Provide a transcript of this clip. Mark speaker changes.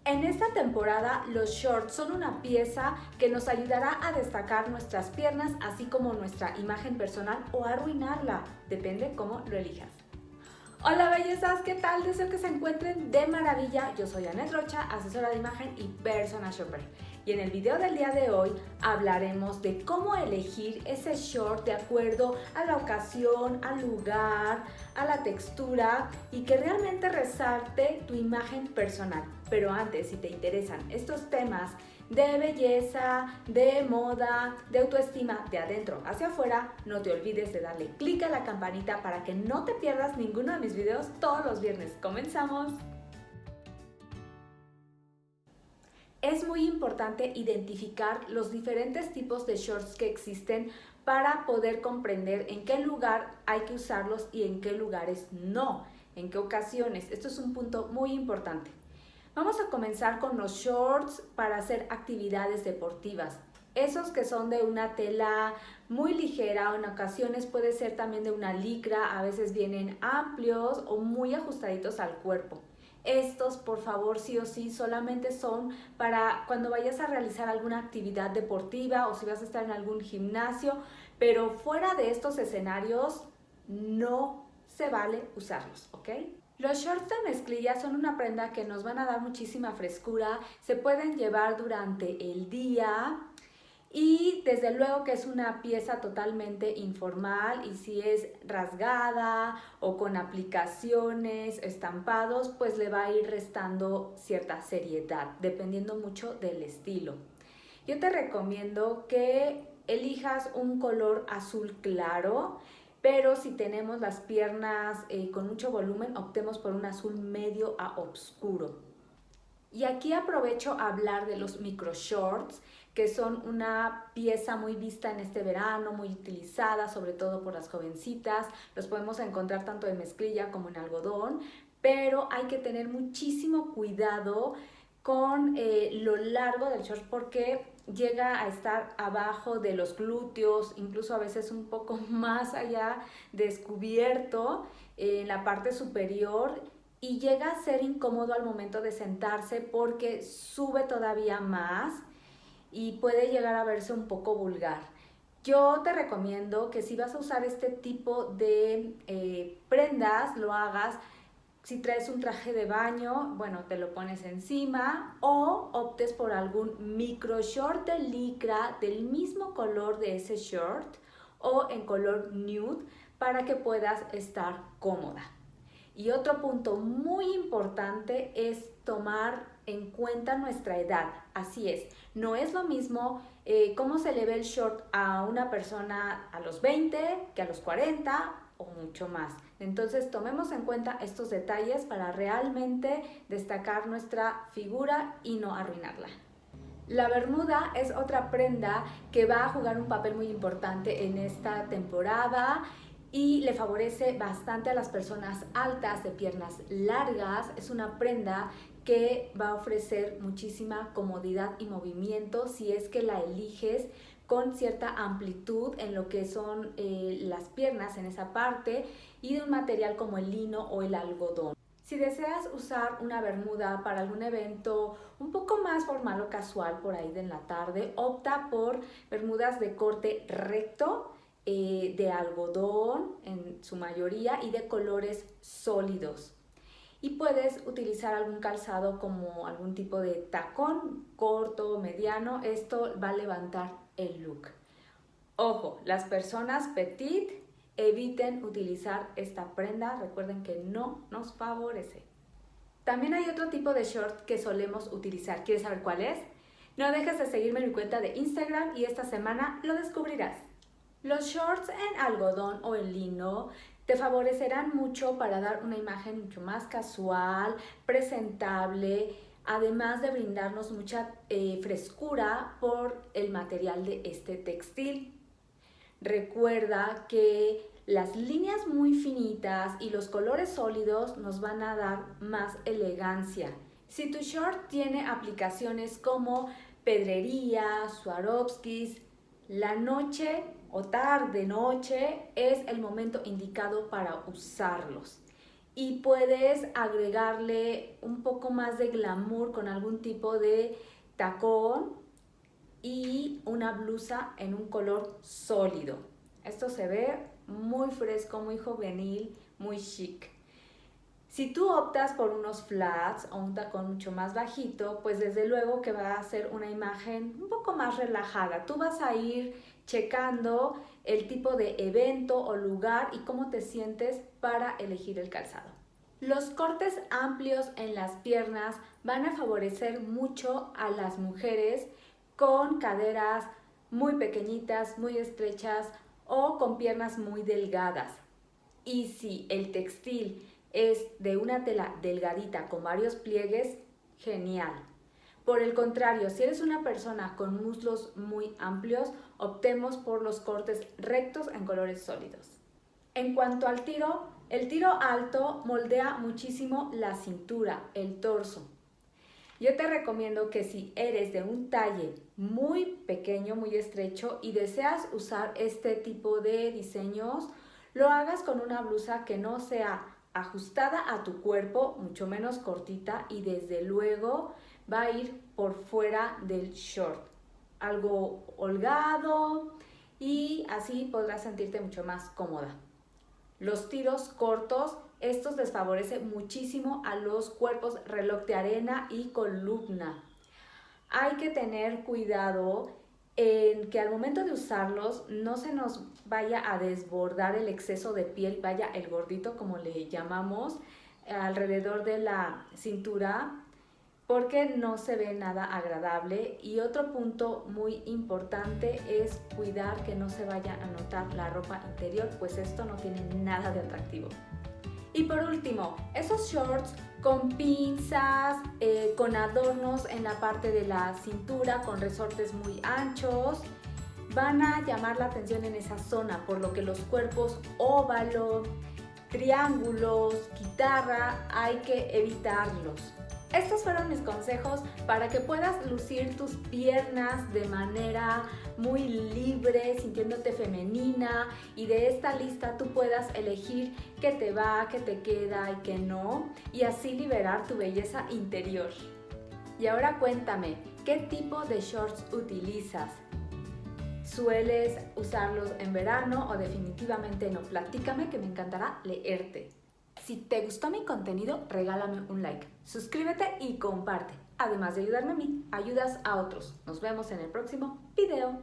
Speaker 1: En esta temporada, los shorts son una pieza que nos ayudará a destacar nuestras piernas, así como nuestra imagen personal o a arruinarla, depende cómo lo elijas. Hola bellezas, ¿qué tal? Deseo que se encuentren de maravilla. Yo soy Anet Rocha, asesora de imagen y personal shopper. Y en el video del día de hoy hablaremos de cómo elegir ese short de acuerdo a la ocasión, al lugar, a la textura y que realmente resalte tu imagen personal. Pero antes, si te interesan estos temas de belleza, de moda, de autoestima, de adentro hacia afuera, no te olvides de darle clic a la campanita para que no te pierdas ninguno de mis videos todos los viernes. ¡Comenzamos! Es muy importante identificar los diferentes tipos de shorts que existen para poder comprender en qué lugar hay que usarlos y en qué lugares no, en qué ocasiones. Esto es un punto muy importante. Vamos a comenzar con los shorts para hacer actividades deportivas. Esos que son de una tela muy ligera, en ocasiones puede ser también de una licra, a veces vienen amplios o muy ajustaditos al cuerpo. Estos, por favor, sí o sí, solamente son para cuando vayas a realizar alguna actividad deportiva o si vas a estar en algún gimnasio, pero fuera de estos escenarios no se vale usarlos, ¿ok? Los shorts de mezclilla son una prenda que nos van a dar muchísima frescura, se pueden llevar durante el día y desde luego que es una pieza totalmente informal y si es rasgada o con aplicaciones, estampados, pues le va a ir restando cierta seriedad, dependiendo mucho del estilo. Yo te recomiendo que elijas un color azul claro, pero si tenemos las piernas con mucho volumen, optemos por un azul medio a oscuro. Y aquí aprovecho a hablar de los micro shorts, que son una pieza muy vista en este verano, muy utilizada, sobre todo por las jovencitas. Los podemos encontrar tanto en mezclilla como en algodón, pero hay que tener muchísimo cuidado con lo largo del short porque llega a estar abajo de los glúteos, incluso a veces un poco más allá descubierto en la parte superior y llega a ser incómodo al momento de sentarse porque sube todavía más y puede llegar a verse un poco vulgar. Yo te recomiendo que si vas a usar este tipo de prendas, lo hagas. Si traes un traje de baño, bueno, te lo pones encima o optes por algún micro short de licra del mismo color de ese short o en color nude para que puedas estar cómoda. Y otro punto muy importante es tomar en cuenta nuestra edad. Así es, no es lo mismo cómo se le ve el short a una persona a los 20 que a los 40 o mucho más. Entonces tomemos en cuenta estos detalles para realmente destacar nuestra figura y no arruinarla. La bermuda es otra prenda que va a jugar un papel muy importante en esta temporada y le favorece bastante a las personas altas de piernas largas. Es una prenda que va a ofrecer muchísima comodidad y movimiento si es que la eliges con cierta amplitud en lo que son las piernas en esa parte y de un material como el lino o el algodón. Si deseas usar una bermuda para algún evento un poco más formal o casual por ahí de en la tarde, opta por bermudas de corte recto, de algodón en su mayoría y de colores sólidos. Y puedes utilizar algún calzado como algún tipo de tacón corto, mediano. Esto va a levantar el look. Ojo, las personas petit eviten utilizar esta prenda, recuerden que no nos favorece. También hay otro tipo de short que solemos utilizar. ¿Quieres saber cuál es? No dejes de seguirme en mi cuenta de Instagram y esta semana lo descubrirás. Los shorts en algodón o en lino te favorecerán mucho para dar una imagen mucho más casual, presentable, además de brindarnos mucha frescura por el material de este textil. Recuerda que las líneas muy finitas y los colores sólidos nos van a dar más elegancia. Si tu short tiene aplicaciones como pedrería, Swarovskis, la noche o tarde noche es el momento indicado para usarlos. y puedes agregarle un poco más de glamour con algún tipo de tacón y una blusa en un color sólido. Esto se ve muy fresco, muy juvenil, muy chic. Si tú optas por unos flats o un tacón mucho más bajito, pues desde luego que va a ser una imagen un poco más relajada. Tú vas a ir checando el tipo de evento o lugar y cómo te sientes para elegir el calzado. Los cortes amplios en las piernas van a favorecer mucho a las mujeres con caderas muy pequeñitas, muy estrechas o con piernas muy delgadas. Y si el textil es de una tela delgadita con varios pliegues, genial. Por el contrario, si eres una persona con muslos muy amplios, optemos por los cortes rectos en colores sólidos. En cuanto al tiro, el tiro alto moldea muchísimo la cintura, el torso. Yo te recomiendo que si eres de un talle muy pequeño, muy estrecho y deseas usar este tipo de diseños, lo hagas con una blusa que no sea ajustada a tu cuerpo, mucho menos cortita, y desde luego va a ir por fuera del short. Algo holgado y así podrás sentirte mucho más cómoda. Los tiros cortos, estos desfavorecen muchísimo a los cuerpos reloj de arena y columna. Hay que tener cuidado en que al momento de usarlos no se nos vaya a desbordar el exceso de piel, vaya el gordito como le llamamos, alrededor de la cintura, porque no se ve nada agradable. Y otro punto muy importante es cuidar que no se vaya a notar la ropa interior, pues esto no tiene nada de atractivo. Y por último, esos shorts con pinzas, con adornos en la parte de la cintura, con resortes muy anchos, van a llamar la atención en esa zona, por lo que los cuerpos óvalo, triángulos, guitarra, hay que evitarlos. Estos fueron mis consejos para que puedas lucir tus piernas de manera muy libre, sintiéndote femenina, y de esta lista tú puedas elegir qué te va, qué te queda y qué no, y así liberar tu belleza interior. Y ahora cuéntame, ¿qué tipo de shorts utilizas? ¿Sueles usarlos en verano o definitivamente no? Platícame, que me encantará leerte. Si te gustó mi contenido, regálame un like, suscríbete y comparte. Además de ayudarme a mí, ayudas a otros. Nos vemos en el próximo video.